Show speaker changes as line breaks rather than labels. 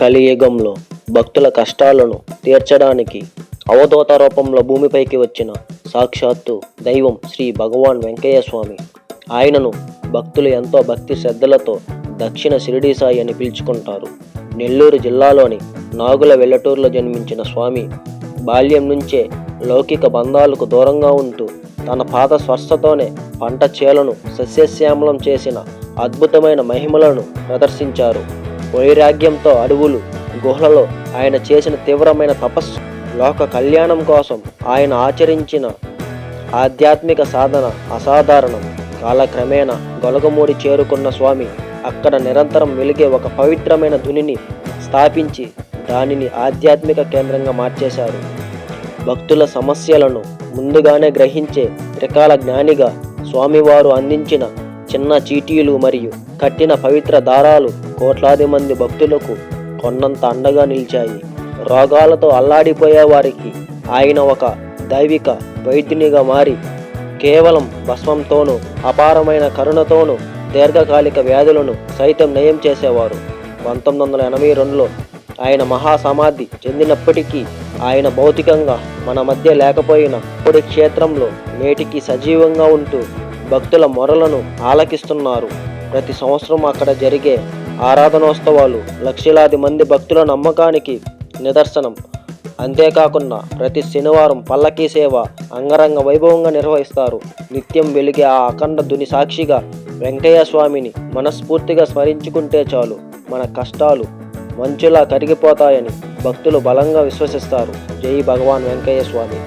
కలియుగంలో భక్తుల కష్టాలను తీర్చడానికి అవధూత రూపంలో భూమిపైకి వచ్చిన సాక్షాత్తు దైవం శ్రీ భగవాన్ వెంకయ్య స్వామి. ఆయనను భక్తులు ఎంతో భక్తి శ్రద్ధలతో దక్షిణ షిరిడీ సాయి అని పిలుచుకుంటారు. నెల్లూరు జిల్లాలోని నాగుల వెల్లటూరులో జన్మించిన స్వామి బాల్యం నుంచే లౌకిక బంధాలకు దూరంగా ఉంటూ తన పాద స్పర్శతోనే పంట చేలను సస్యశ్యామలం చేసిన అద్భుతమైన మహిమలను ప్రదర్శించారు. వైరాగ్యంతో అడవులు గుహలలో ఆయన చేసిన తీవ్రమైన తపస్సు, లోక కళ్యాణం కోసం ఆయన ఆచరించిన ఆధ్యాత్మిక సాధన అసాధారణం. కాలక్రమేణా గొలగమూడి చేరుకున్న స్వామి అక్కడ నిరంతరం వెలిగే ఒక పవిత్రమైన ధునిని స్థాపించి దానిని ఆధ్యాత్మిక కేంద్రంగా మార్చేశారు. భక్తుల సమస్యలను ముందుగానే గ్రహించే త్రికాల జ్ఞానిగా స్వామివారు అందించిన చిన్న చీటీలు మరియు కట్టిన పవిత్ర దారాలు కోట్లాది మంది భక్తులకు కొన్నంత అండగా నిలిచాయి. రోగాలతో అల్లాడిపోయే వారికి ఆయన ఒక దైవిక వైద్యునిగా మారి కేవలం భస్మంతోనూ అపారమైన కరుణతోనూ దీర్ఘకాలిక వ్యాధులను సైతం నయం చేసేవారు. 1982లో ఆయన మహాసమాధి చెందినప్పటికీ ఆయన భౌతికంగా మన మధ్య లేకపోయినా పొడి క్షేత్రంలో నేటికి సజీవంగా ఉంటూ భక్తుల మొరలను ఆలకిస్తున్నారు. ప్రతి సంవత్సరం అక్కడ జరిగే ఆరాధనోత్సవాలు లక్షలాది మంది భక్తుల నమ్మకానికి నిదర్శనం. అంతేకాకుండా ప్రతి శనివారం పల్లకీ సేవ అంగరంగ వైభవంగా నిర్వహిస్తారు. నిత్యం వెలిగే ఆ అఖండ ధుని సాక్షిగా వెంకయ్య స్వామిని మనస్ఫూర్తిగా స్మరించుకుంటే చాలు మన కష్టాలు మంచులా కరిగిపోతాయని భక్తులు బలంగా విశ్వసిస్తారు. జై భగవాన్ వెంకయ్య స్వామి.